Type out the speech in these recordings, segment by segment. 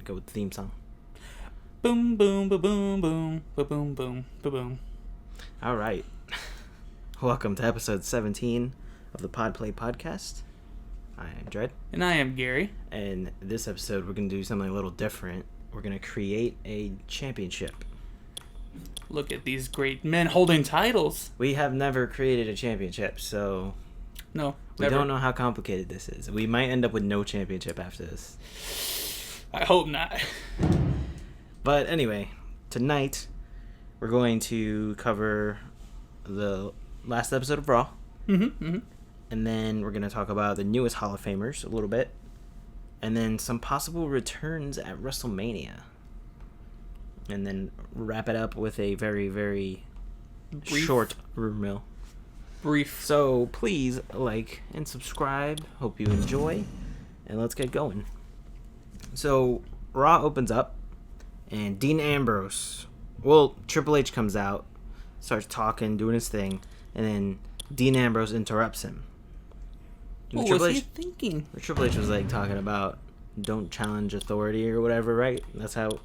go with the theme song. Boom, boom, boom, boom, boom, boom, boom, boom, boom. All right. Welcome to episode 17 of the Podplay Podcast. I am Dread. And I am Gary. And this episode, we're going to do something a little different. We're going to create a championship. Look at these great men holding titles. We have never created a championship, so... No, We never. don't know how complicated this is. We might end up with no championship after this. I hope not. But anyway, tonight, we're going to cover the last episode of Raw. Mm-hmm. And then we're going to talk about the newest Hall of Famers a little bit. And then some possible returns at WrestleMania. And then wrap it up with a very, very short rumor mill. Brief. So please like and subscribe. Hope you enjoy. And let's get going. So Raw opens up. And Dean Ambrose. Well, Triple H comes out. Starts talking, doing his thing. And then Dean Ambrose interrupts him. What was he thinking? Triple H was like talking about don't challenge authority or whatever, right? That's how it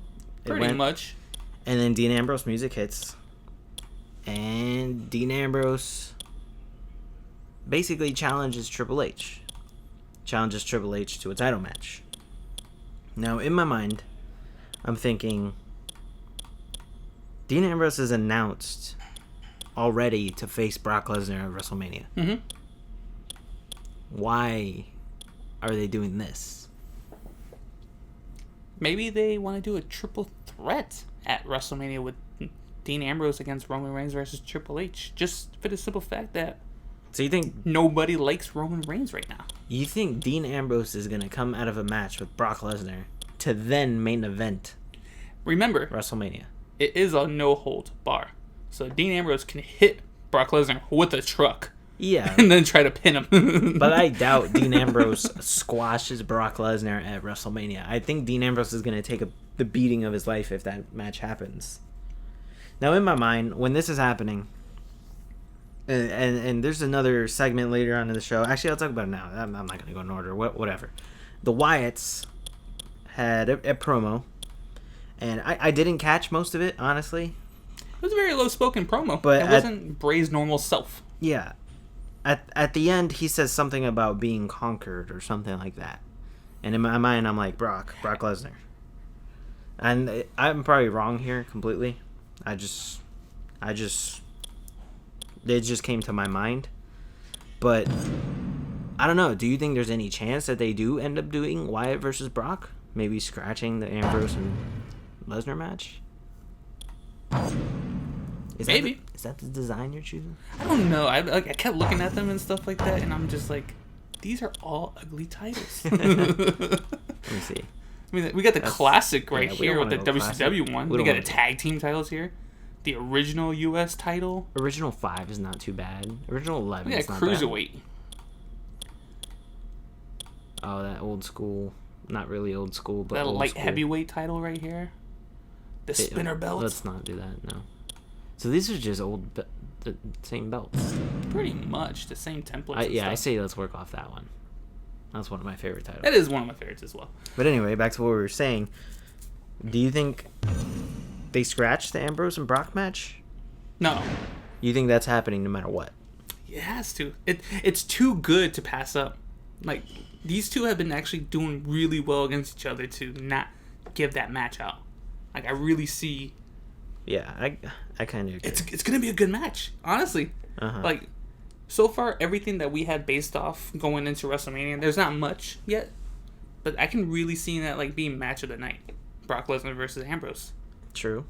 Pretty went. much. And then Dean Ambrose music hits. And Dean Ambrose basically challenges Triple H. Challenges Triple H to a title match. Now, in my mind, I'm thinking Dean Ambrose is announced already to face Brock Lesnar at WrestleMania. Mm-hmm. Why are they doing this? Maybe they want to do a triple threat at WrestleMania with Dean Ambrose against Roman Reigns versus Triple H. Just for the simple fact that So you think nobody likes Roman Reigns right now. You think Dean Ambrose is going to come out of a match with Brock Lesnar to then main event Remember, WrestleMania? it is a no-hold bar. So Dean Ambrose can hit Brock Lesnar with a truck. Yeah. And then try to pin him. But I doubt Dean Ambrose squashes Brock Lesnar at WrestleMania. I think Dean Ambrose is going to take the beating of his life if that match happens. Now, in my mind, when this is happening, and there's another segment later on in the show. Actually, I'll talk about it now. I'm not going to go in order. Whatever. The Wyatts had a promo, and I didn't catch most of it, honestly. It was a very low-spoken promo. But it wasn't Bray's normal self. Yeah. At the end, he says something about being conquered or something like that. And in my mind, I'm like, Brock Lesnar. And I'm probably wrong here completely. It just came to my mind. But I don't know. Do you think there's any chance that they do end up doing Wyatt versus Brock? Maybe scratching the Ambrose and Lesnar match? Maybe. Is that the design you're choosing? I don't know. I kept looking at them and stuff like that, and I'm just like, these are all ugly titles. Let me see. I mean, we got the classic right we here don't with the wanna go WCW classic. one. We We don't got wanna the tag team titles here. The original U.S. title. Original 5 is not too bad. Original 11 We got is not bad. cruiserweight. Oh, that old school. Not really old school, but That old light school. heavyweight title right here. The spinner belt. Let's not do that, no. So these are just the same belts. Pretty much the same templates. and I stuff. say let's work off that one. That's one of my favorite titles. That is one of my favorites as well. But anyway, back to what we were saying. Do you think they scratched the Ambrose and Brock match? No. You think that's happening no matter what? It has to. It's too good to pass up. Like, these two have been actually doing really well against each other to not give that match out. Like, I really see... Yeah, I kind of agree. It's going to be a good match, honestly. Uh-huh. Like, so far, everything that we had based off going into WrestleMania, there's not much yet. But I can really see that, like, being match of the night. Brock Lesnar versus Ambrose. True.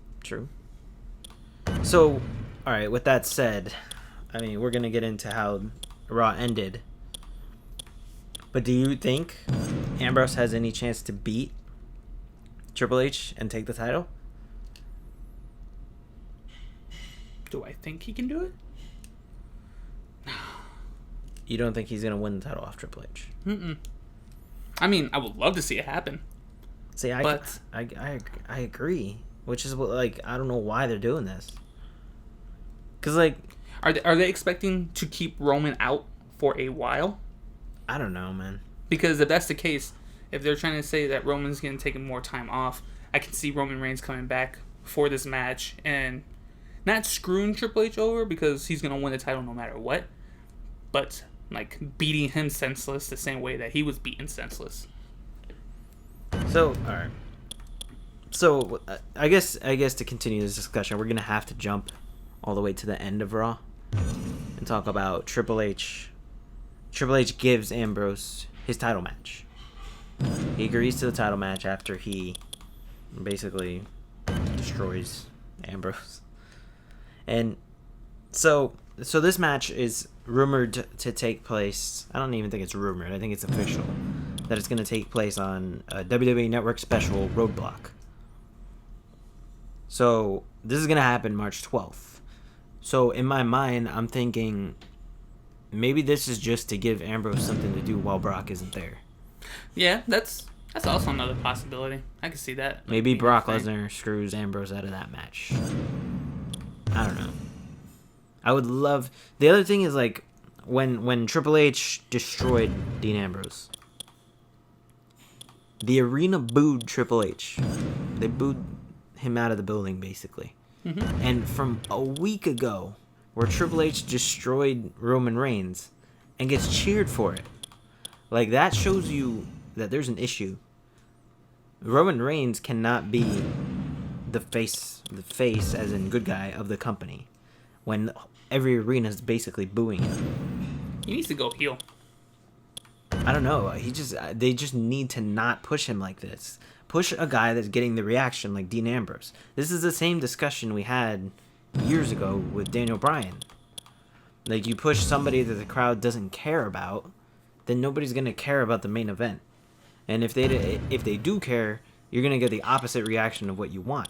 So, alright, with that said, I mean, we're going to get into how Raw ended. But do you think Ambrose has any chance to beat Triple H and take the title? Do I think he can do it? You don't think he's going to win the title off Triple H? Mm-mm. I mean, I would love to see it happen. See, I agree. Which is what, like, I don't know why they're doing this. Because, like... Are they expecting to keep Roman out for a while? I don't know, man. Because if that's the case, if they're trying to say that Roman's going to take more time off, I can see Roman Reigns coming back for this match and not screwing Triple H over because he's going to win the title no matter what, but like beating him senseless the same way that he was beaten senseless. So, all right. So, I guess to continue this discussion, we're going to have to jump all the way to the end of Raw and talk about Triple H. Triple H gives Ambrose his title match. He agrees to the title match after he basically destroys Ambrose. And so this match is rumored to take place. I don't even think it's rumored. I think it's official that it's going to take place on a WWE Network special Roadblock. So this is going to happen March 12th. So in my mind, I'm thinking maybe this is just to give Ambrose something to do while Brock isn't there. Yeah, that's also another possibility. I can see that. Maybe Brock Lesnar screws Ambrose out of that match. I don't know. I would love... The other thing is, like, when Triple H destroyed Dean Ambrose, the arena booed Triple H. They booed him out of the building, basically. Mm-hmm. And from a week ago, where Triple H destroyed Roman Reigns and gets cheered for it, like, that shows you that there's an issue. Roman Reigns cannot be the face as in good guy of the company when every arena is basically booing him. He needs to go heel. I don't know. They just need to not push him like this. Push a guy that's getting the reaction like Dean Ambrose. This is the same discussion we had years ago with Daniel Bryan. Like, you push somebody that the crowd doesn't care about, then nobody's gonna care about the main event. And if they do care, you're gonna get the opposite reaction of what you want.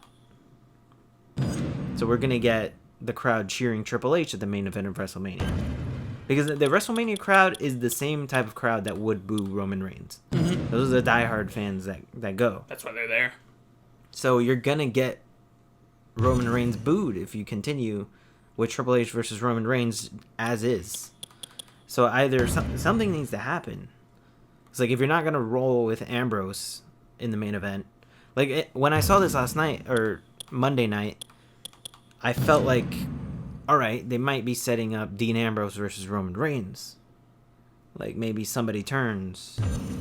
So we're gonna get the crowd cheering Triple H at the main event of WrestleMania, because the WrestleMania crowd is the same type of crowd that would boo Roman Reigns. Mm-hmm. Those are the diehard fans that go. That's why they're there. So you're gonna get Roman Reigns booed if you continue with Triple H versus Roman Reigns as is. So either something needs to happen. It's like, if you're not gonna roll with Ambrose in the main event, like when I saw this last night or Monday night, I felt like, all right, they might be setting up Dean Ambrose versus Roman Reigns. Like, maybe somebody turns,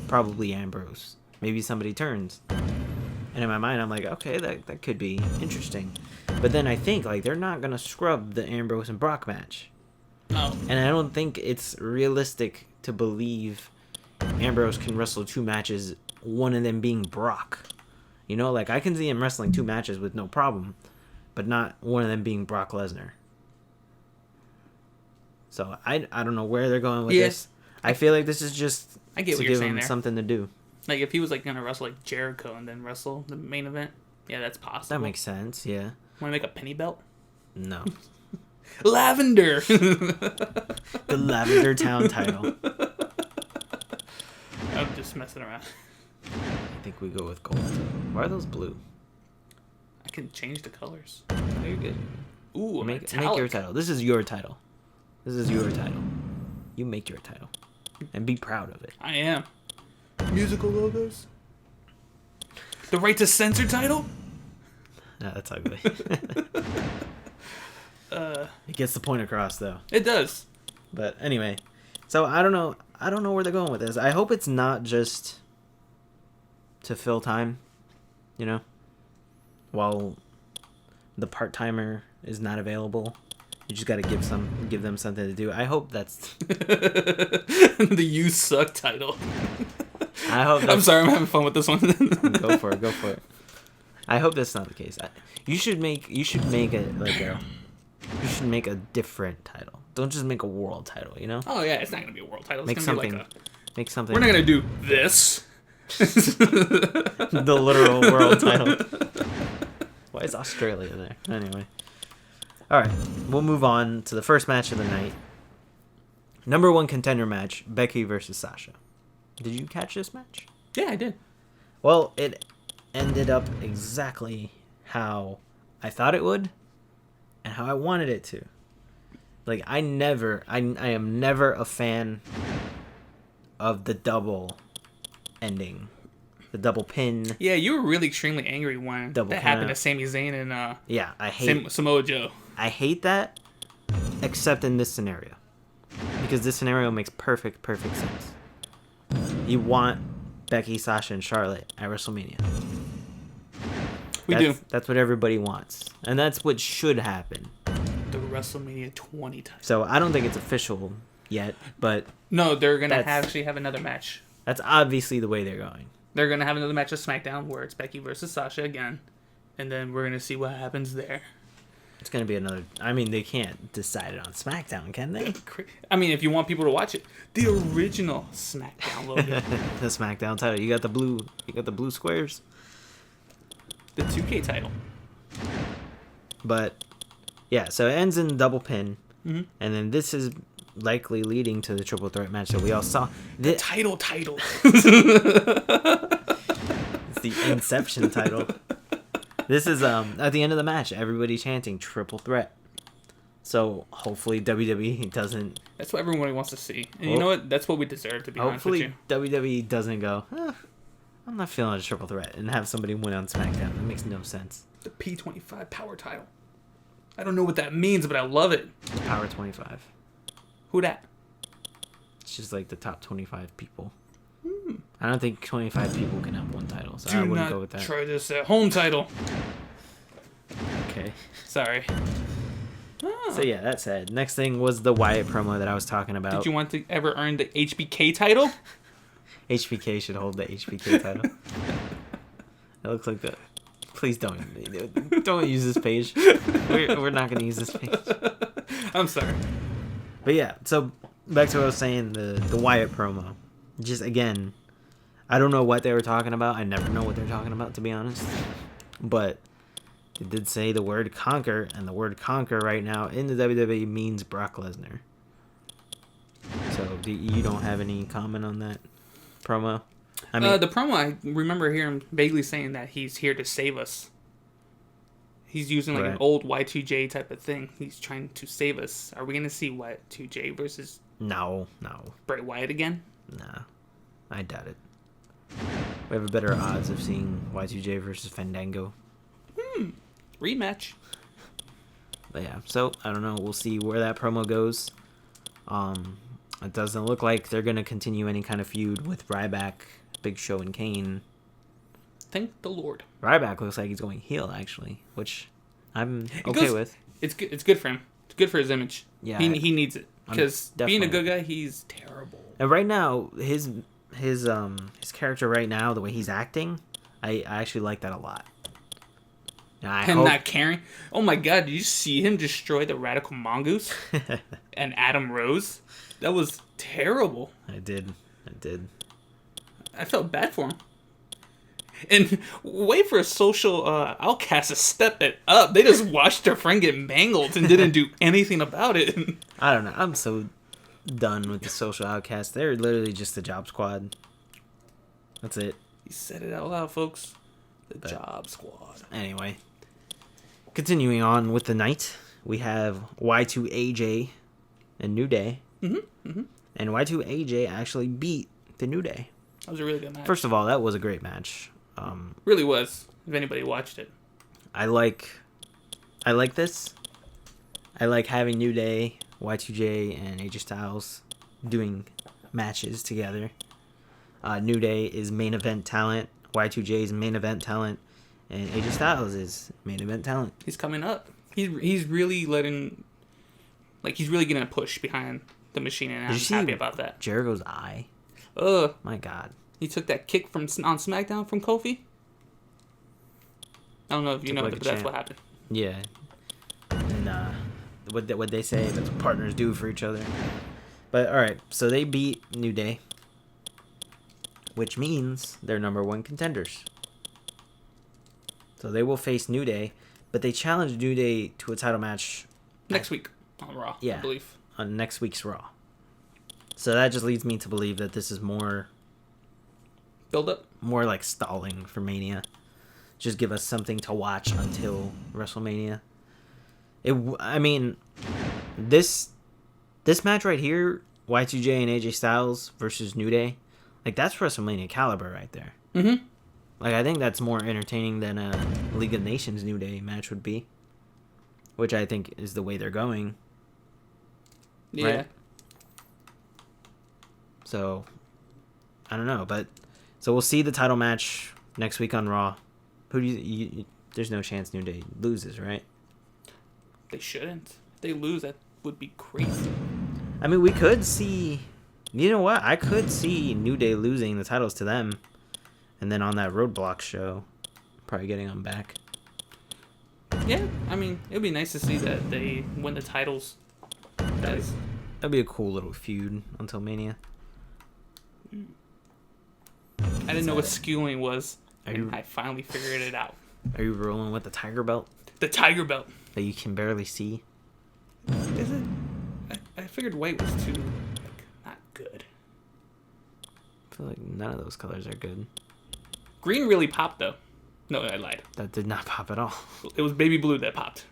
probably Ambrose. Maybe somebody turns. And in my mind, I'm like, okay, that could be interesting. But then I think, like, they're not gonna scrub the Ambrose and Brock match. No. And I don't think it's realistic to believe Ambrose can wrestle 2 matches, one of them being Brock. You know, like, I can see him wrestling 2 matches with no problem, but not one of them being Brock Lesnar. So I don't know where they're going with this. I feel like this is just I get to what you're give saying him there. something to do. Like, if he was like gonna wrestle like Jericho and then wrestle the main event, yeah, that's possible. That makes sense, yeah. Want to make a penny belt? No. Lavender. The Lavender Town title. I'm just messing around. I think we go with gold. Why are those blue? I can change the colors. Oh, you're good. Ooh, Make your title. This is your title. This is your title. You make your title. And be proud of it. I am. Musical logos? The right to censor title? No, that's ugly. It gets the point across, though. It does. But anyway, so I don't know where they're going with this. I hope it's not just to fill time, you know, while the part-timer is not available. You just got to give them something to do. I hope that's the "You Suck" title. I hope I'm sorry, I'm having fun with this one. Go for it. I hope that's not the case. You should make a different title. Don't just make a world title, you know? Oh yeah, it's not gonna be a world title. It's Make gonna something. be like Make something. we're not gonna do this. The literal world title. Why is Australia there? Anyway. Alright, we'll move on to the first match of the night. Number 1 contender match, Becky versus Sasha. Did you catch this match? Yeah, I did. Well, it ended up exactly how I thought it would and how I wanted it to. Like, I am never a fan of the double ending the double pin. Yeah, you were really extremely angry when Double that happened count. to Sami Zayn and Yeah, I hate Samoa Joe. I hate that, except in this scenario, because this scenario makes perfect sense. You want Becky, Sasha, and Charlotte at WrestleMania. We do. That's what everybody wants, and that's what should happen. The WrestleMania 20 title. So I don't think it's official yet, but No, they're gonna actually have another match. that's obviously the way they're going. They're gonna have another match at SmackDown where it's Becky versus Sasha again, and then we're gonna see what happens there. It's gonna be another. I mean, they can't decide it on SmackDown, can they? I mean, if you want people to watch it, the original SmackDown logo, The SmackDown title. You got the blue. You got the blue squares. the 2K title. But yeah, so it ends in double pin, Mm-hmm. and then this is likely leading to the triple threat match that we all saw. The title. It's the Inception title. This is at the end of the match, everybody chanting triple threat. So hopefully WWE doesn't. That's what everybody wants to see, and you know what? That's what we deserve, to be honest with you. Hopefully WWE doesn't go. I'm not feeling a triple threat and have somebody win on SmackDown. That makes no sense. The P25 Power title. I don't know what that means, but I love it. Power 25. Who that? It's just like the top 25 people. I don't think 25 people can have one title, so I Do wouldn't not go with that. try this at home title. Okay. Sorry. So yeah, that said, next thing was the Wyatt promo that I was talking about. Did you want to ever earn the HBK title? HBK should hold the HBK title. It looks like the. Please don't use this page. We're not gonna use this page. I'm sorry. But yeah, so back to what I was saying, the Wyatt promo. Just again, I don't know what they were talking about. I never know what they're talking about, to be honest. But it did say the word conquer, and the word conquer right now in the WWE means Brock Lesnar. So you don't have any comment on that promo? I mean, The promo, I remember hearing vaguely saying that he's here to save us. He's using like an old Y2J type of thing. He's trying to save us. Are we going to see Y2J versus no. Bray Wyatt again? Nah, I doubt it. We have a better odds of seeing Y2J versus Fandango. Rematch. But yeah, so I don't know. We'll see where that promo goes. It doesn't look like they're gonna continue any kind of feud with Ryback, Big Show, and Kane. Thank the Lord. Ryback looks like he's going heel actually, which I'm okay with. It's good. It's good for him. It's good for his image. Yeah, he needs it because being a good guy, he's terrible. And right now, his character right now, the way he's acting, I actually like that a lot. Not caring. Oh my God! Did you see him destroy the Radical Mongoose and Adam Rose? That was terrible. I did. I felt bad for him. And wait for a social outcast to step it up. They just watched their friend get mangled and didn't do anything about it. I don't know. I'm so done with the social outcasts. They're literally just the Job Squad. That's it. You said it out loud, folks. The Job Squad. Anyway, continuing on with the night, we have Y2AJ and New Day. And Y2AJ actually beat the New Day. That was a really good match. First of all, that was a great match. Really was. If anybody watched it, I like this. I like having New Day, Y2J, and AJ Styles doing matches together. New Day is main event talent. Y2J is main event talent, and AJ Styles is main event talent. he's coming up. He's really letting, he's really getting a push behind the machine, and I'm happy about that. Jericho's eye. My God. He took that kick on SmackDown from Kofi. I don't know if you know, but that's what happened. Yeah. And what they say, that's what partners do for each other. But all right, so they beat New Day, which means they're number one contenders. So they will face New Day, but they challenged New Day to a title match next week on Raw. I believe on next week's Raw. So that just leads me to believe that this is more build up, more like stalling for Mania. Just give us something to watch until WrestleMania. I mean, this match right here, Y2J and AJ Styles versus New Day, like that's WrestleMania caliber right there. Like, I think that's more entertaining than a League of Nations New Day match would be. Which I think is the way they're going. Yeah. Right? So, I don't know. But, so we'll see the title match next week on Raw. Who do you there's no chance New Day loses, right? They shouldn't. If they lose, that would be crazy. I mean, we could see... You know what? I could see New Day losing the titles to them. And then on that Roadblock show, probably getting them back. Yeah, I mean, it would be nice to see that they win the titles. That'd be a cool little feud until Mania. I didn't know what skewing was, and you- I finally figured it out. Are you rolling with the Tiger Belt The Tiger Belt. that you can barely see? Is it? I figured white was too, not good. I feel like none of those colors are good. Green really popped, though. No, I lied. That did not pop at all. It was baby blue that popped.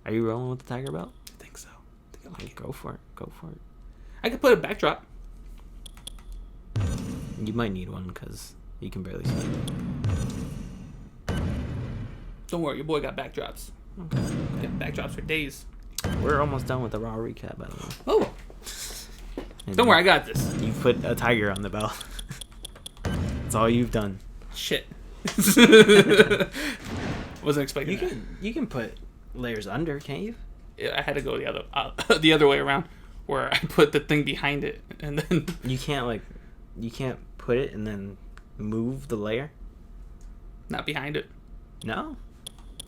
Are you rolling with the Tiger Belt? I think so. I think I like it. Go for it. Go for it. I could put a backdrop. You might need one because you can barely see it. Don't worry, your boy got backdrops. Okay. Got backdrops for days. We're almost done with the Raw recap, by the way. Oh, And don't worry, I got this. You put a tiger on the belt. That's all you've done. Shit. Wasn't expecting that. You can put layers under, can't you? Yeah, I had to go the other way around, where I put the thing behind it, and then You can't put it and then move the layer. not behind it. No.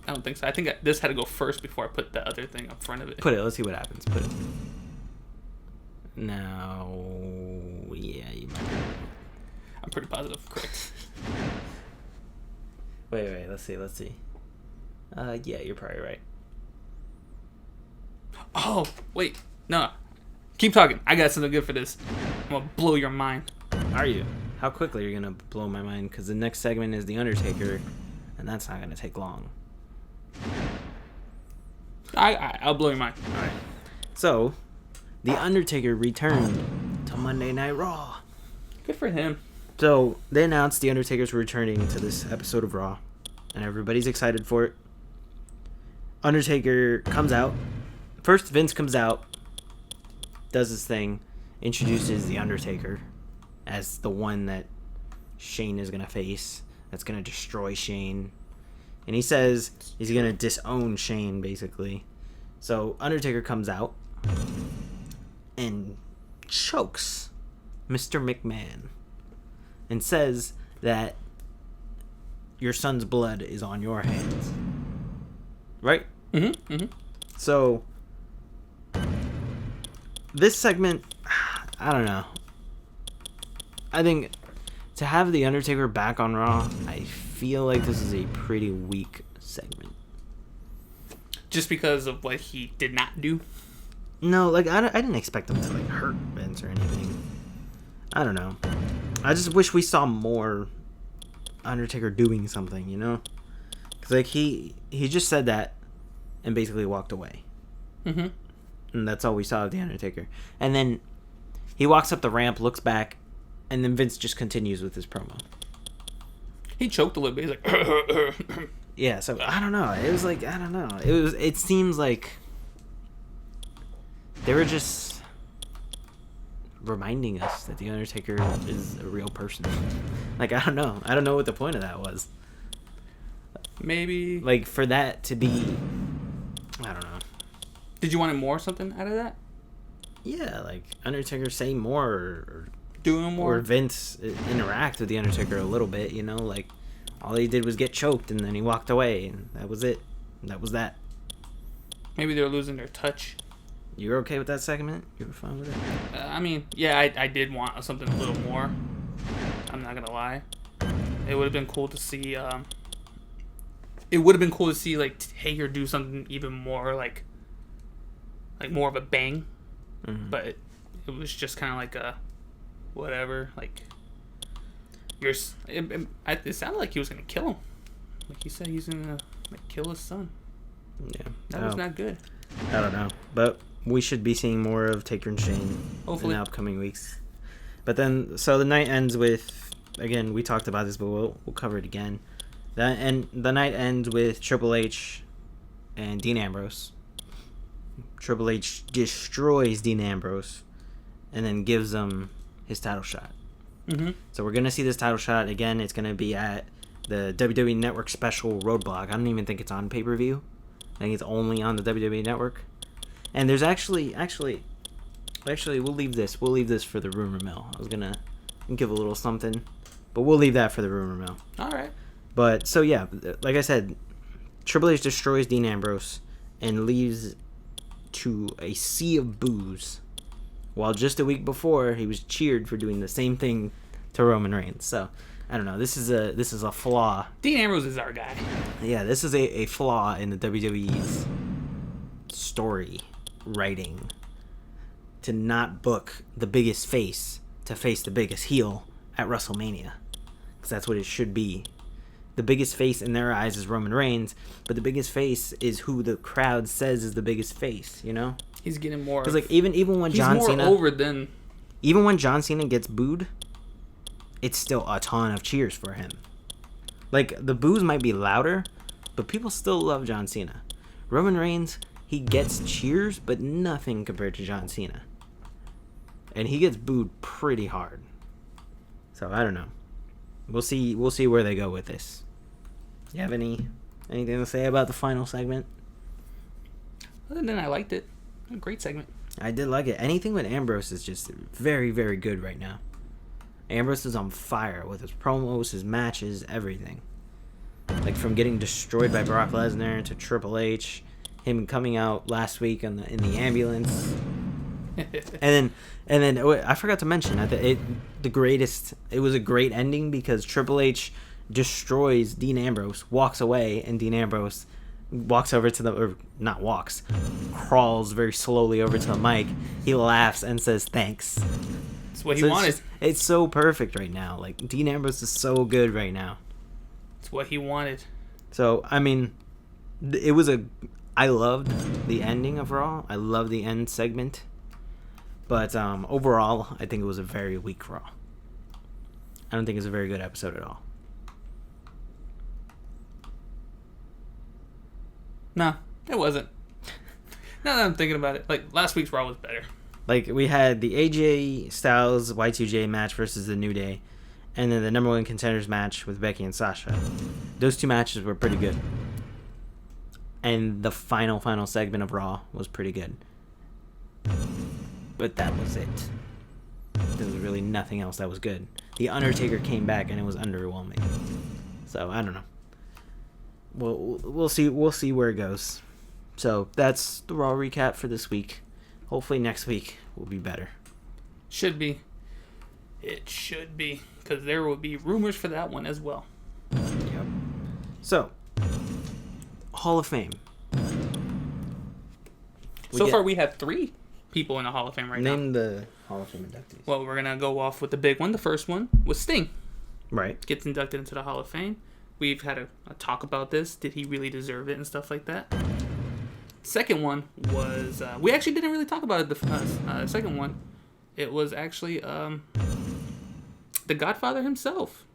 I don't think so. I think this had to go first before I put the other thing up front of it. Put it. Let's see what happens. Put it. Now, yeah, you might. I'm pretty positive. Correct. Wait. Let's see. Yeah, you're probably right. Oh, wait. No. Keep talking. I got something good for this. I'm going to blow your mind. Are you? How quickly are you gonna blow my mind? Because the next segment is the Undertaker, and that's not gonna take long. I'll blow your mind. All right. So, the Undertaker returned to Monday Night Raw. Good for him. So they announced the Undertaker's returning to this episode of Raw, and everybody's excited for it. Undertaker comes out. First, Vince comes out, does his thing, introduces the Undertaker as the one that Shane is gonna face. That's gonna destroy Shane, and he says he's gonna disown Shane, basically. So Undertaker comes out and chokes Mr. McMahon and says that your son's blood is on your hands. Right? Mm-hmm. Mm-hmm. So, this segment, I don't know. I think to have The Undertaker back on Raw, I feel like this is a pretty weak segment. Just because of what he did not do. No, like, I didn't expect him to, like, hurt Vince or anything. I don't know. I just wish we saw more Undertaker doing something, you know? Because, like, he just said that and basically walked away. Mm-hmm. And that's all we saw of The Undertaker. And then he walks up the ramp, looks back, and then Vince just continues with his promo. He choked a little bit. He's like, Yeah, so I don't know. It was like, I don't know. It seems like they were just reminding us that The Undertaker is a real person. Like, I don't know. I don't know what the point of that was. maybe. Like, for that to be, I don't know. Did you want more or something out of that? Yeah, like, Undertaker say more, or Doing more? or Vince interact with The Undertaker a little bit, you know? Like, all he did was get choked, and then he walked away, and that was it. That was that. Maybe they're losing their touch. You were okay with that segment? You were fine with it? I mean, yeah, I did want something a little more. I'm not gonna lie. It would have been cool to see. It would have been cool to see like Hager do something even more like more of a bang. Mm-hmm. But it was just kind of like a whatever. Like it sounded like he was gonna kill him. Like he said, he's gonna kill his son. Yeah. That was not good. I don't know. But we should be seeing more of Taker and Shane Hopefully. in the upcoming weeks. But then, so the night ends with again, we talked about this, but we'll cover it again. The night ends with Triple H and Dean Ambrose. Triple H destroys Dean Ambrose and then gives him his title shot. Mm-hmm. So we're going to see this title shot. Again, it's going to be at the WWE Network special Roadblock. I don't even think it's on pay-per-view. I think it's only on the WWE Network. And there's actually, we'll leave this. We'll leave this for the rumor mill. I was going to give a little something, but we'll leave that for the rumor mill. All right. But, so yeah, like I said, Triple H destroys Dean Ambrose and leaves to a sea of boos, while just a week before he was cheered for doing the same thing to Roman Reigns. So I don't know. This is a flaw. Dean Ambrose is our guy. Yeah, this is a flaw in the WWE's story writing, to not book the biggest face to face the biggest heel at WrestleMania, because that's what it should be. The biggest face in their eyes is Roman Reigns, but the biggest face is who the crowd says is the biggest face. You know, he's getting more. Because like even when he's John more Cena over than. Even when John Cena gets booed, it's still a ton of cheers for him. Like the boos might be louder, but people still love John Cena. Roman Reigns, he gets cheers, but nothing compared to John Cena, and he gets booed pretty hard. So I don't know. We'll see where they go with this. You have anything to say about the final segment? Other than I liked it. A great segment. I did like it. Anything with Ambrose is just very, very good right now. Ambrose is on fire with his promos, his matches, everything. Like from getting destroyed by Brock Lesnar to Triple H, him coming out last week in the ambulance. and then I forgot to mention it was a great ending because Triple H destroys Dean Ambrose, walks away, and Dean Ambrose walks over to crawls very slowly over to the mic. He laughs and says thanks. That's what he wanted. It's so perfect right now. Like Dean Ambrose is so good right now. It's what he wanted. So I mean, I loved the ending of Raw. I love the end segment. But overall, I think it was a very weak Raw. I don't think it's a very good episode at all. No, it wasn't. Now that I'm thinking about it, like last week's Raw was better. Like we had the AJ Styles Y2J match versus the New Day, and then the number one contenders match with Becky and Sasha. Those two matches were pretty good. And the final segment of Raw was pretty good. But that was it. There was really nothing else that was good. The Undertaker came back and it was underwhelming. So I don't know. We'll see where it goes. So that's the Raw recap for this week. Hopefully next week will be better. Should be. It should be, because there will be rumors for that one as well. Yep. So, Hall of Fame. So far we have 3 people in the Hall of Fame right now. Name the Hall of Fame inductees. Well, we're going to go off with the big one. The first one was Sting. Right. Gets inducted into the Hall of Fame. We've had a talk about this. Did he really deserve it and stuff like that? Second one was... we actually didn't really talk about it. The second one, it was actually the Godfather himself.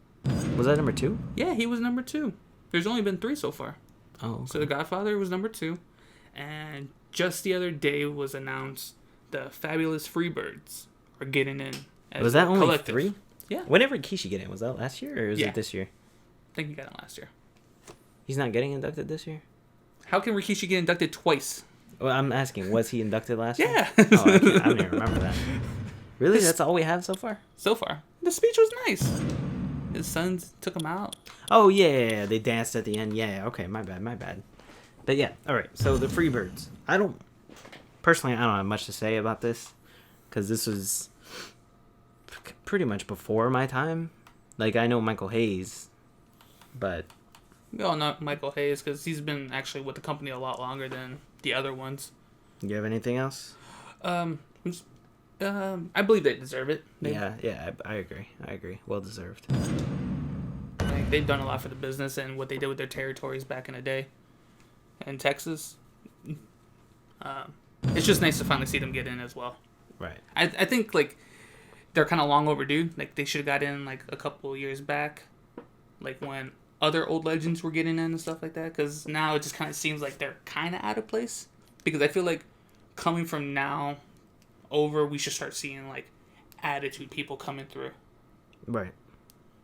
Was that number 2? Yeah, he was number 2. There's only been 3 so far. Oh, okay. So the Godfather was number 2. And just the other day was announced the Fabulous Freebirds are getting in. As was that only collective. 3? Yeah. When did Rikishi get in? Was that last year or is it this year? I think he got it last year. He's not getting inducted this year? How can Rikishi get inducted twice? Well, I'm asking, was he inducted last year? Yeah. Oh, I don't even remember that. Really? That's all we have so far? So far. The speech was nice. His sons took him out. Oh, yeah. They danced at the end. Yeah, okay. My bad. But yeah, all right. So the Freebirds. I don't have much to say about this because this was pretty much before my time. Like, I know Michael Hayes, but... We all know Michael Hayes because he's been actually with the company a lot longer than the other ones. You have anything else? I believe they deserve it. Yeah, I agree. Well deserved. Like, they've done a lot for the business and what they did with their territories back in the day. In Texas, it's just nice to finally see them get in as well. Right. I think, like, they're kind of long overdue. Like, they should have got in, like, a couple years back. Like, when other old legends were getting in and stuff like that. Because now it just kind of seems like they're kind of out of place. Because I feel like coming from now over, we should start seeing, like, attitude people coming through. Right.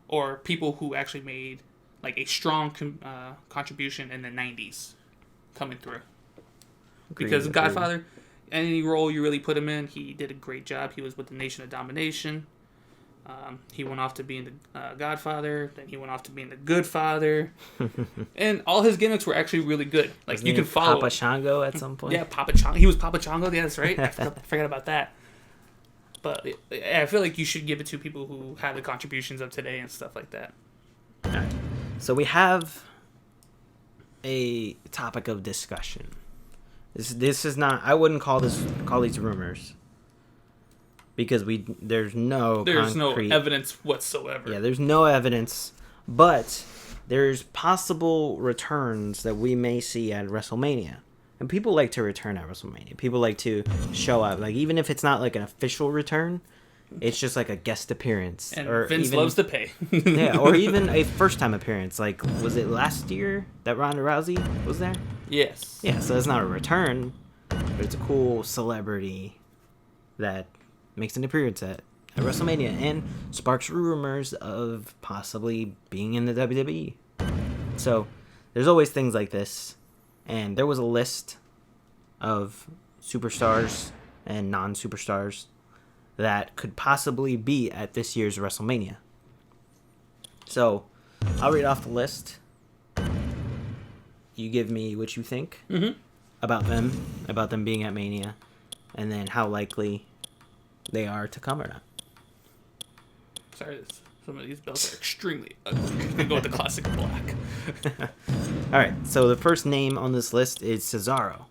Or people who actually made, like, a strong contribution in the 90s coming through. Because Godfather, any role you really put him in, he did a great job. He was with the Nation of Domination. He went off to being the Godfather. Then he went off to being the Good Father. And all his gimmicks were actually really good. Like, Wasn't you can follow Papa Shango at some point. Yeah, Papa Chongo. He was Papa Chongo. Yeah, that's right. I forgot about that. But I feel like you should give it to people who have the contributions of today and stuff like that. All right. So we have a topic of discussion. This is not. I wouldn't call these rumors because there's no concrete evidence whatsoever. Yeah, there's no evidence, but there's possible returns that we may see at WrestleMania. And people like to return at WrestleMania. People like to show up. Like, even if it's not like an official return, it's just like a guest appearance. And or Vince even, loves to pay. yeah, or even a first-time appearance. Like, was it last year that Ronda Rousey was there? Yes. Yeah, so it's not a return, but it's a cool celebrity that makes an appearance at WrestleMania and sparks rumors of possibly being in the WWE. So there's always things like this. And there was a list of superstars and non-superstars that could possibly be at this year's WrestleMania. So, I'll read off the list. You give me what you think about them being at Mania, and then how likely they are to come or not. Sorry, some of these belts are extremely ugly. I'm going to go with the classic black. All right, so the first name on this list is Cesaro.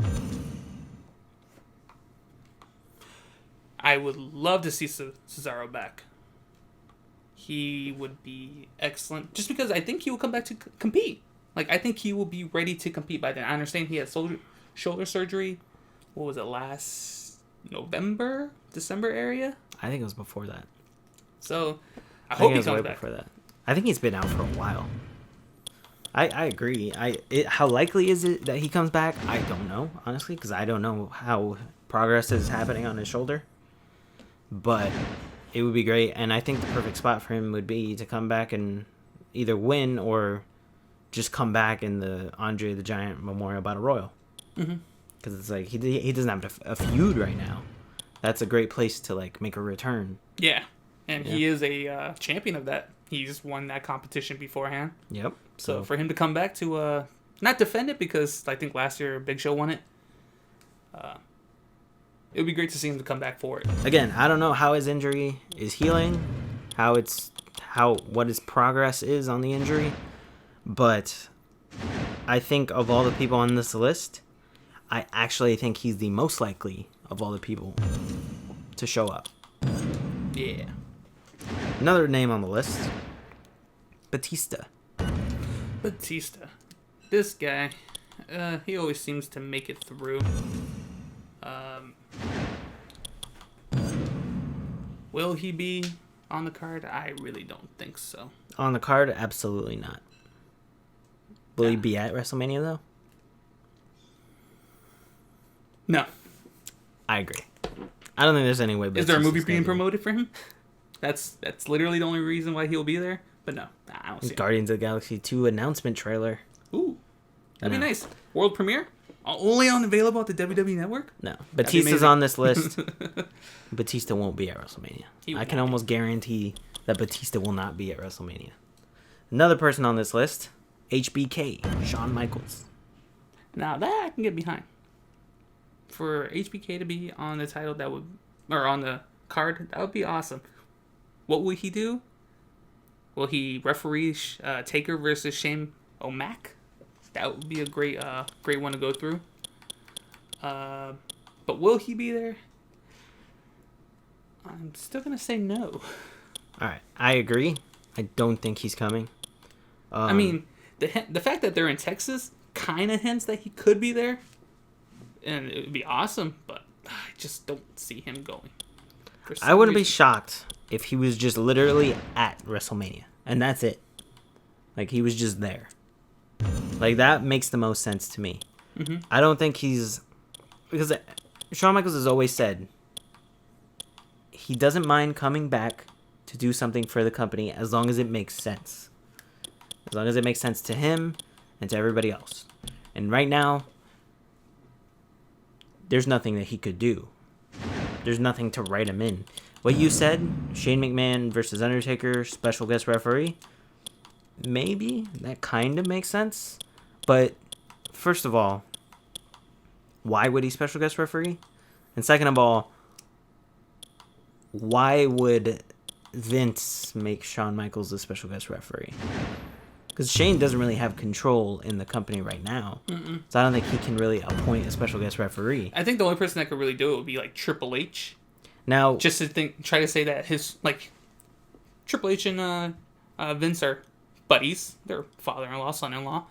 I would love to see Cesaro back. He would be excellent. Just because I think he will come back to compete. Like, I think he will be ready to compete by then. I understand he had shoulder surgery. What was it, last November? December area? I think it was before that. So, I hope he comes back. Before that. I think he's been out for a while. I agree. How likely is it that he comes back? I don't know, honestly, because I don't know how progress is happening on his shoulder. But it would be great, and I think the perfect spot for him would be to come back and either win or just come back in the Andre the Giant Memorial Battle Royal. Because it's like he doesn't have a feud right now. That's a great place to like make a return. Yeah, and he is a champion of that. He's won that competition beforehand. Yep. So for him to come back to not defend it, because I think last year Big Show won it. It would be great to see him to come back for it. Again, I don't know how his injury is healing, what his progress is on the injury, but I think of all the people on this list, I actually think he's the most likely of all the people to show up. Yeah. Another name on the list, Batista. This guy, he always seems to make it through. Will he be on the card? I really don't think so. On the card? Absolutely not. Will he be at WrestleMania, though? No. I agree. I don't think there's any way. Is there a movie being promoted for him? That's literally the only reason why he'll be there. But no, I don't see Guardians of the Galaxy 2 announcement trailer. Ooh, that'd be nice. World premiere? Only available at the WWE Network? No. Batista's on this list. Batista won't be at WrestleMania. I can almost guarantee that Batista will not be at WrestleMania. Another person on this list, HBK, Shawn Michaels. Now that I can get behind. For HBK to be on the title, or on the card, that would be awesome. What would he do? Will he referee Taker versus Shane O'Mac? That would be a great one to go through. But will he be there? I'm still gonna say no. All right, I agree. I don't think he's coming. I mean, the fact that they're in Texas kind of hints that he could be there, and it would be awesome. But I just don't see him going. I wouldn't be shocked if he was just literally at WrestleMania, and that's it. Like, he was just there. Like, that makes the most sense to me. Mm-hmm. I don't think he's... Because Shawn Michaels has always said he doesn't mind coming back to do something for the company as long as it makes sense. As long as it makes sense to him and to everybody else. And right now, there's nothing that he could do. There's nothing to write him in. What you said, Shane McMahon versus Undertaker, special guest referee, maybe that kind of makes sense. But first of all, why would he special guest referee? And second of all, why would Vince make Shawn Michaels the special guest referee? Because Shane doesn't really have control in the company right now. Mm-mm. So I don't think he can really appoint a special guest referee. I think the only person that could really do it would be like Triple H. Now, Just to try to say that his, like, Triple H and Vince are buddies. They're father-in-law, son-in-law.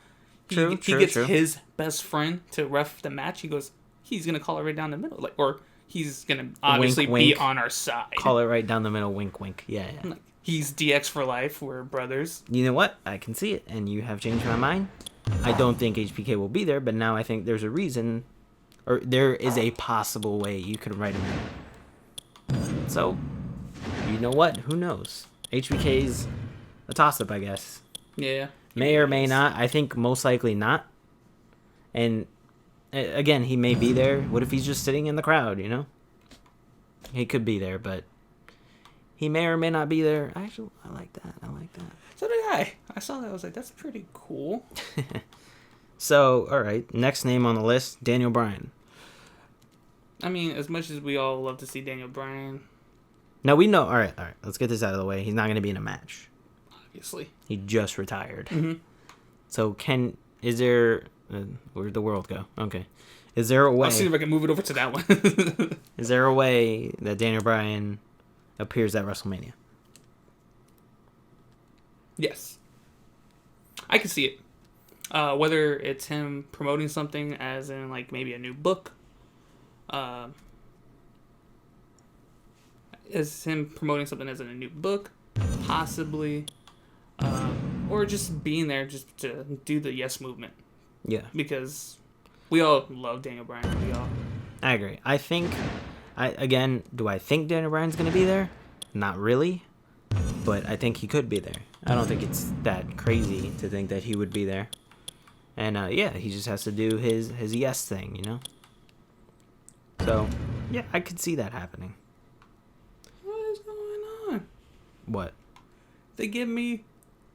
He gets his best friend to ref the match. He goes, he's gonna call it right down the middle, like, or he's gonna obviously Wink, wink. be on our side. Call it right down the middle, wink, wink. Yeah. Like, he's DX for life. We're brothers. You know what? I can see it, and you have changed my mind. I don't think HBK will be there, but now I think there's a reason, or there is a possible way you could write him in. So, you know what? Who knows? HBK's a toss-up, I guess. Yeah. May or may not. I think most likely not. And, again, he may be there. What if he's just sitting in the crowd, you know? He could be there, but he may or may not be there. Actually, I like that. So did I. I saw that. I was like, that's pretty cool. So, all right. Next name on the list, Daniel Bryan. I mean, as much as we all love to see Daniel Bryan, Now, we know. All right. Let's get this out of the way. He's not going to be in a match. obviously. He just retired. Mm-hmm. So, is there... where'd the world go? Okay. Is there a way... I'll see if I can move it over to that one. Is there a way that Daniel Bryan appears at WrestleMania? Yes. I can see it. Whether it's him promoting something as in, like, maybe a new book. Is him promoting something as in a new book. Possibly. Or just being there just to do the yes movement. Yeah. Because we all love Daniel Bryan. I agree. I think... Again, do I think Daniel Bryan's going to be there? Not really. But I think he could be there. I don't think it's that crazy to think that he would be there. And, yeah, he just has to do his yes thing, you know? So, yeah, I could see that happening. What is going on? What? They give me,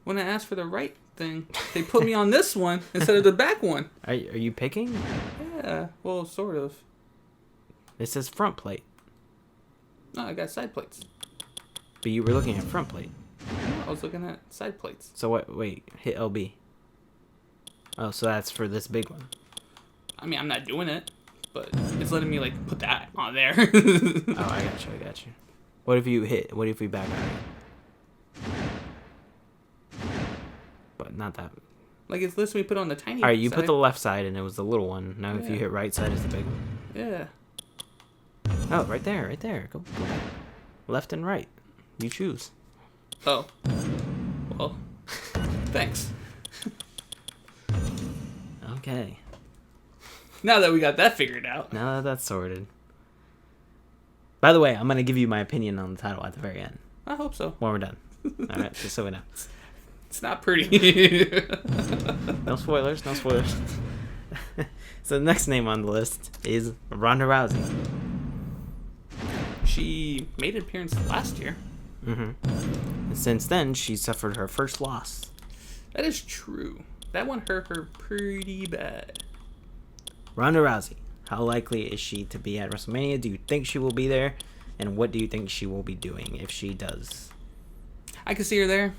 when I asked for the right thing, they put me on this one instead of the back one. Are you picking? Yeah, well, sort of. It says front plate. No, I got side plates. But you were looking at front plate. No, I was looking at side plates. So what? Wait, hit LB. Oh, so that's for this big one. I mean, I'm not doing it, but it's letting me, like, put that on there. Oh, I got you. What if we back out? But not that. Like, it's letting me put on the tiny All right, you side. put the left side and it was the little one. Now if you Yeah. hit right side, it's the big one. Yeah. Oh, right there. Go back. Left and right. You choose. Oh. Well, thanks. Okay. Now that we got that figured out. Now that that's sorted. By the way, I'm going to give you my opinion on the title at the very end. I hope so. When we're done. All right, just so we know. It's not pretty. No spoilers. So the next name on the list is Ronda Rousey. She made an appearance last year. Mm-hmm. And since then, she suffered her first loss. That is true. That one hurt her pretty bad. Ronda Rousey. How likely is she to be at WrestleMania? Do you think she will be there? And what do you think she will be doing if she does? I could see her there.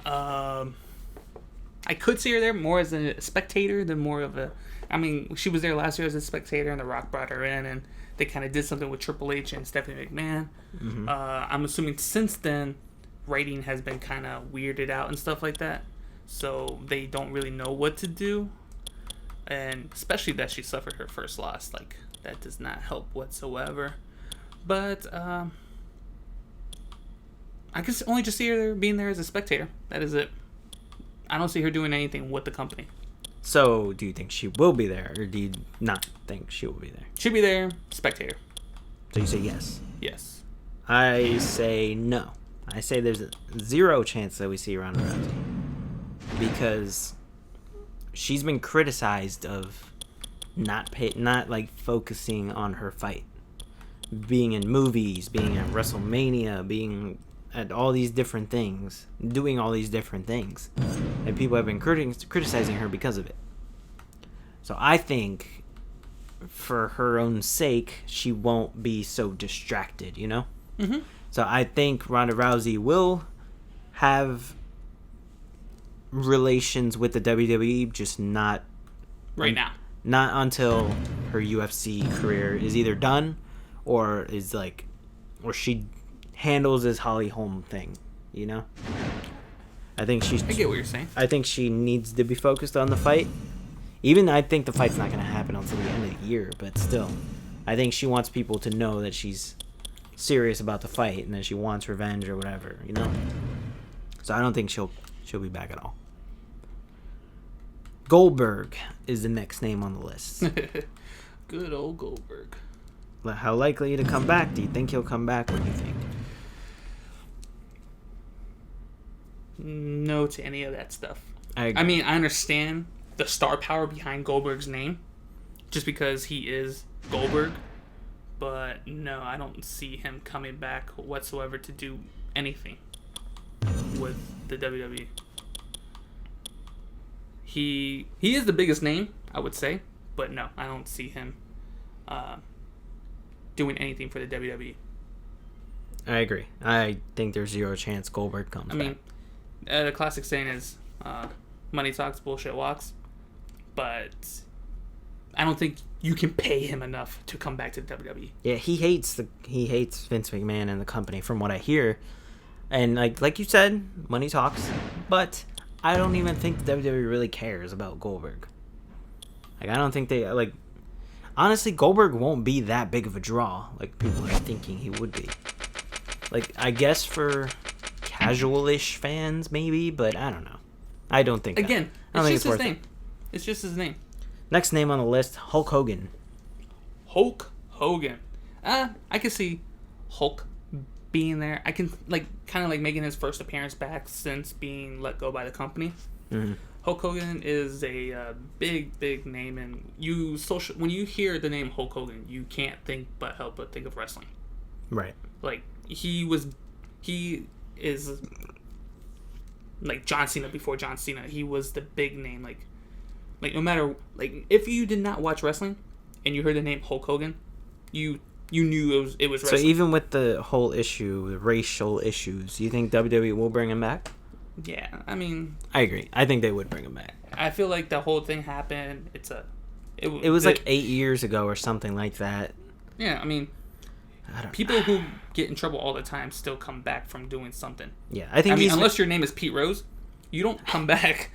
I could see her there more as a spectator than more of a... I mean, she was there last year as a spectator, and The Rock brought her in, and they kind of did something with Triple H and Stephanie McMahon. Mm-hmm. I'm assuming since then, writing has been kind of weirded out and stuff like that. So they don't really know what to do. And especially that she suffered her first loss. Like, that does not help whatsoever. But, I can only just see her being there as a spectator. That is it. I don't see her doing anything with the company. So, do you think she will be there, or do you not think she will be there? She'll be there, spectator. So you say yes. Yes. I say no. I say there's a 0 chance that we see Ronda Rousey. Because she's been criticized of not like focusing on her fight. Being in movies, being at Wrestlemania, being at all these different things, doing all these different things. And people have been criticizing her because of it. So I think for her own sake, she won't be so distracted, you know? Mm-hmm. So I think Ronda Rousey will have relations with the WWE, just not right now. Not until her UFC career is either done or is like, or she handles this Holly Holm thing, you know? I think she's... I get what you're saying. I think she needs to be focused on the fight. Even I think the fight's not going to happen until the end of the year, but still. I think she wants people to know that she's serious about the fight and that she wants revenge or whatever, you know? So I don't think she'll be back at all. Goldberg is the next name on the list. Good old Goldberg. How likely to come back? Do you think he'll come back? What do you think? No to any of that stuff. I mean, I understand the star power behind Goldberg's name, just because he is Goldberg, but no, I don't see him coming back whatsoever to do anything with the WWE. He is the biggest name, I would say, but no, I don't see him doing anything for the WWE. I agree. I think there's 0 chance Goldberg comes back. I mean, the classic saying is, money talks, bullshit walks. But I don't think you can pay him enough to come back to the WWE. Yeah, he hates Vince McMahon and the company, from what I hear. And like you said, money talks. But I don't even think the WWE really cares about Goldberg. Like, I don't think they like. Honestly, Goldberg won't be that big of a draw like people are thinking he would be. Like, I guess for casual-ish fans, maybe, but I don't know. I don't think. Again, it's just his name. It's just his name. Next name on the list, Hulk Hogan. Hulk Hogan. I can see Hulk being there. I can kind of making his first appearance back since being let go by the company. Mm-hmm. Hulk Hogan is a big name, and when you hear the name Hulk Hogan, you can't help but think of wrestling. Right. Like he is like John Cena before John Cena. He was the big name. Like no matter if you did not watch wrestling and you heard the name Hulk Hogan, you knew it was wrestling. So even with the whole issue, the racial issues, you think WWE will bring him back? Yeah, I mean, I agree. I think they would bring him back. I feel like the whole thing happened. It was like 8 years ago or something like that. Yeah, I mean, people who get in trouble all the time still come back from doing something. Yeah, I think. Unless your name is Pete Rose, you don't come back.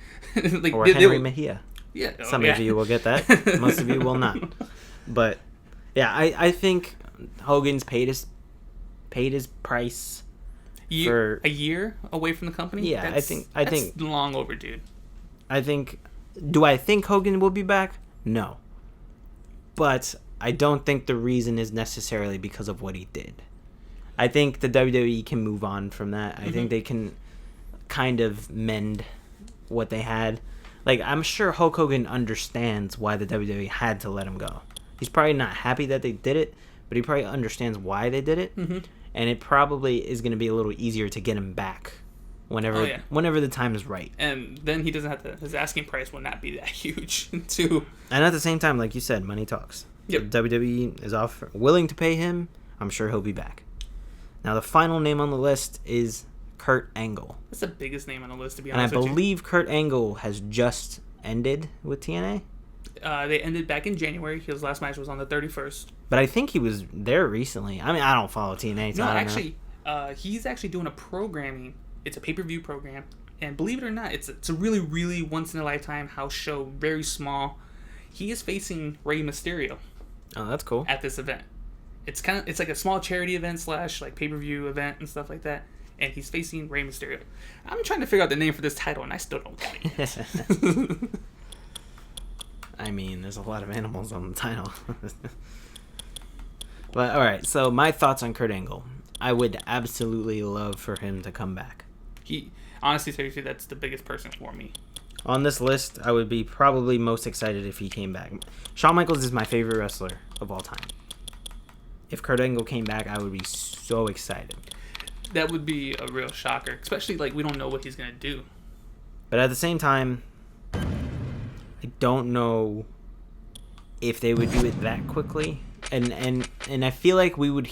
Or Henry Mejia. Yeah, some of you will get that. Most of you will not. But yeah, I think Hogan's paid his price. For a year away from the company. Yeah, I think long overdue. Do I think Hogan will be back? No. But I don't think the reason is necessarily because of what he did. I think the WWE can move on from that. I think they can kind of mend what they had. Like, I'm sure Hulk Hogan understands why the WWE had to let him go. He's probably not happy that they did it, but he probably understands why they did it. Mm-hmm. And it probably is going to be a little easier to get him back whenever the time is right. And then he doesn't have to. His asking price will not be that huge, too. And at the same time, like you said, money talks. Yep. If WWE is willing to pay him, I'm sure he'll be back. Now, the final name on the list is Kurt Angle. That's the biggest name on the list, to be and honest I believe Kurt Angle has just ended with TNA. They ended back in January. His last match was on the 31st. But I think he was there recently. I mean, I don't follow TNA. So no, I don't know. He's actually doing a programming. It's a pay-per-view program. And believe it or not, it's a really, really once-in-a-lifetime house show. Very small. He is facing Rey Mysterio. Oh, that's cool. At this event. It's like a small charity event / pay-per-view event and stuff like that. and he's facing Rey Mysterio. I'm trying to figure out the name for this title, and I still don't get it. I mean, there's a lot of animals on the title. But, alright, so my thoughts on Kurt Angle. I would absolutely love for him to come back. Honestly, seriously, that's the biggest person for me. On this list, I would be probably most excited if he came back. Shawn Michaels is my favorite wrestler of all time. If Kurt Angle came back, I would be so excited. That would be a real shocker, especially like we don't know what he's gonna do. But at the same time, I don't know if they would do it that quickly, and I feel like we would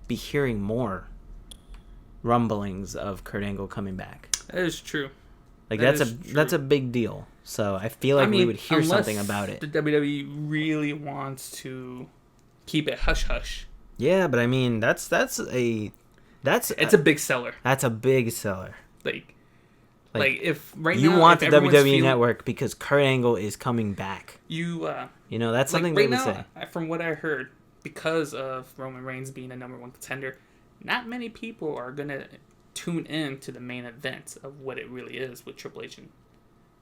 be hearing more rumblings of Kurt Angle coming back. That is true. Like that's a big deal. So I feel like we would hear something about it. The WWE really wants to keep it hush hush. Yeah, but I mean it's a big seller. That's a big seller. Like if right you now, want the WWE Network because Kurt Angle is coming back. That's something right they would now, say. From what I heard, because of Roman Reigns being a number one contender, not many people are gonna tune in to the main event of what it really is with Triple H.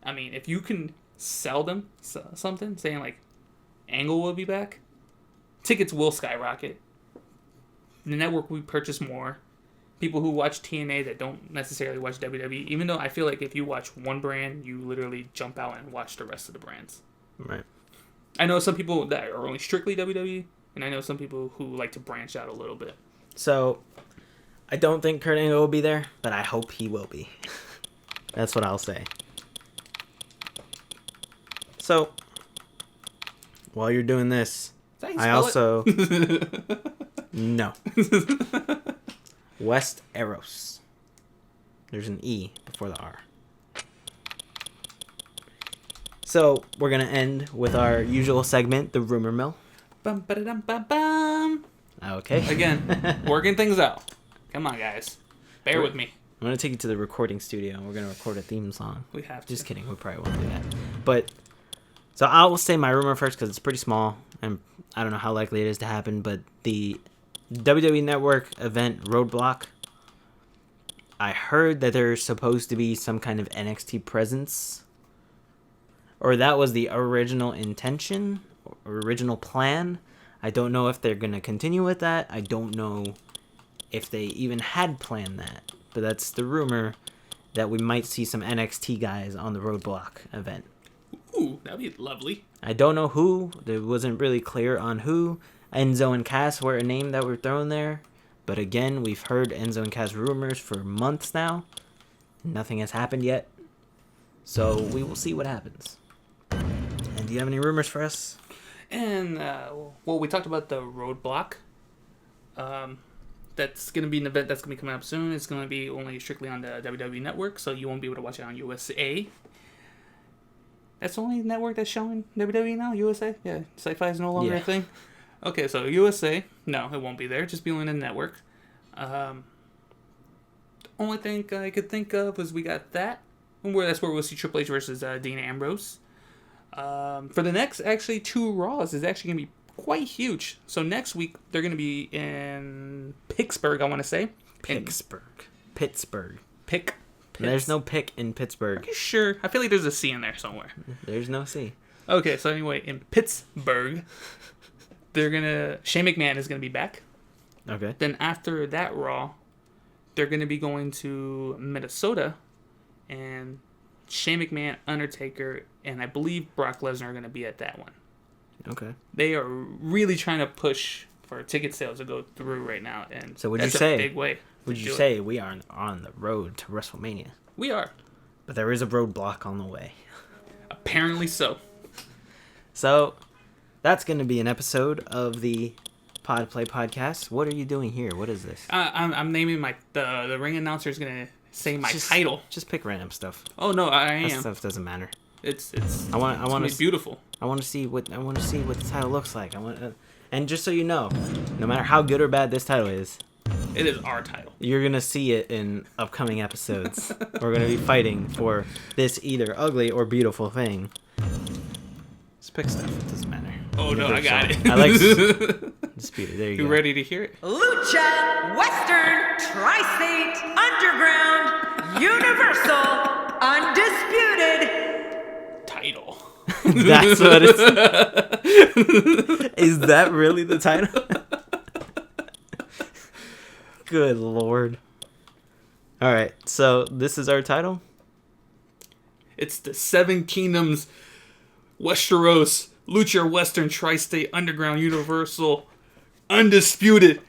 I mean, if you can sell them something saying like Angle will be back, tickets will skyrocket. The network will purchase more. People who watch TNA that don't necessarily watch WWE, even though I feel like if you watch one brand, you literally jump out and watch the rest of the brands. Right. I know some people that are only strictly WWE, and I know some people who like to branch out a little bit. So, I don't think Kurt Angle will be there, but I hope he will be. That's what I'll say. So, while you're doing this, I also... No. West Eros. There's an E before the R. So, we're going to end with our usual segment, the Rumor Mill. Bum, ba-da-dum, bum, bum. Okay. Again, working things out. Come on, guys. Bear with me. I'm going to take you to the recording studio. We're going to record a theme song. We have to. Just kidding. We probably won't do that. But, so I will say my rumor first because it's pretty small. And I don't know how likely it is to happen. But the WWE Network event Roadblock, I heard that there's supposed to be some kind of NXT presence. Or that was the original intention, or original plan. I don't know if they're going to continue with that. I don't know if they even had planned that. But that's the rumor that we might see some NXT guys on the Roadblock event. Ooh, that'd be lovely. I don't know who. It wasn't really clear on who. Enzo and Cass were a name that were thrown there. But again, we've heard Enzo and Cass rumors for months now. Nothing has happened yet. So we will see what happens. And do you have any rumors for us? And, well, we talked about the Roadblock. That's going to be an event that's going to be coming up soon. It's going to be only strictly on the WWE Network, so you won't be able to watch it on USA. That's the only network that's showing WWE now? USA? Yeah, Sci-Fi is no longer a thing? Okay, so USA, no, it won't be there. Just be on the network. The only thing I could think of is we got that. That's where we'll see Triple H versus Dean Ambrose. For the next, actually, 2 Raws is actually going to be quite huge. So next week, they're going to be in Pittsburgh, I want to say. Pittsburgh. There's no pick in Pittsburgh. Are you sure? I feel like there's a C in there somewhere. There's no C. Okay, so anyway, in Pittsburgh, Shane McMahon is going to be back. Okay. Then after that Raw, they're going to be going to Minnesota, and Shane McMahon, Undertaker, and I believe Brock Lesnar are going to be at that one. Okay. They are really trying to push for ticket sales to go through right now, and so that's a big way. Would you say we are on the road to WrestleMania? We are. But there is a roadblock on the way. Apparently so. So, that's going to be an episode of the Pod Play Podcast. What are you doing here? What is this? I'm naming the ring announcer is going to say my title. Just pick random stuff. Oh no, I am. That stuff doesn't matter. It's I want to be beautiful. I want to see what the title looks like. And just so you know, no matter how good or bad this title is, it is our title. You're going to see it in upcoming episodes. We're going to be fighting for this either ugly or beautiful thing. Just pick stuff. It doesn't matter. Oh no, I got it. I like Disputed. There you You go. ready to hear it? Lucha Western Tri-State Underground Universal Undisputed Title. That's what it's. Is that really the title? Good lord. All right, so this is our title. It's the Seven Kingdoms Westeros Lucha Western Tri-State Underground Universal Undisputed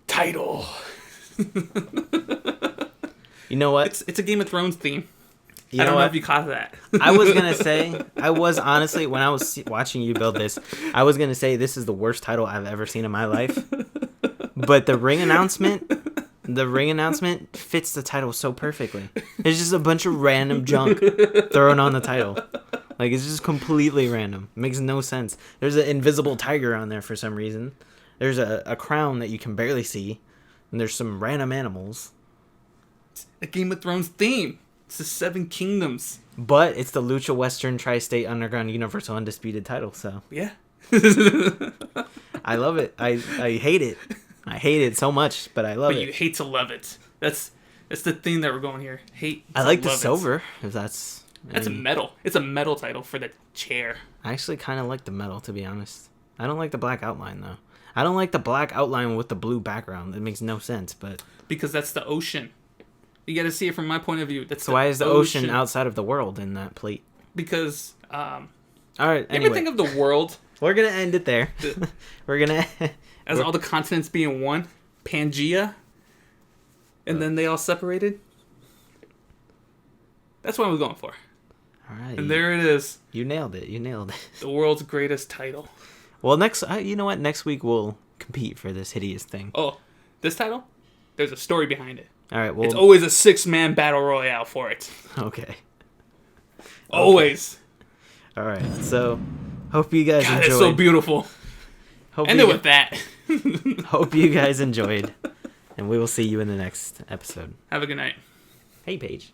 Title. You know what? It's a Game of Thrones theme. You I don't know know what? if you caught that. I was gonna say, I was honestly, when I was watching you build this, I was gonna say this is the worst title I've ever seen in my life. But the ring announcement fits the title so perfectly. It's just a bunch of random junk thrown on the title. Like, it's just completely random. It makes no sense. There's an invisible tiger on there for some reason. There's a crown that you can barely see. And there's some random animals. It's a Game of Thrones theme. It's the Seven Kingdoms. But it's the Lucha Western Tri-State Underground Universal Undisputed title, so. Yeah. I love it. I hate it. I hate it so much, but I love But it. you hate to love it. That's the theme that we're going here. Hate. I like the love it. silver, if that's... That's a metal. It's a metal title for the chair. I actually kind of like the metal, to be honest. I don't like the black outline, though. I don't like the black outline with the blue background. It makes no sense, but... Because that's the ocean. You got to see it from my point of view. That's So why is the ocean outside of the world in that plate? Because, All right, you anyway. ever think of the world We're going to end it there. We're going to... as all the continents being one? Pangea? And then they all separated? That's what I was going for. All right. And there it is. You nailed it. You nailed it. The world's greatest title. Well, you know what? Next week we'll compete for this hideous thing. Oh, this title? There's a story behind it. All right, well... It's always a 6-man battle royale for it. Okay. Always. All right, so hope you guys God, enjoyed. it's so beautiful. Hope End you it with that. Hope you guys enjoyed, and we will see you in the next episode. Have a good night. Hey, Paige.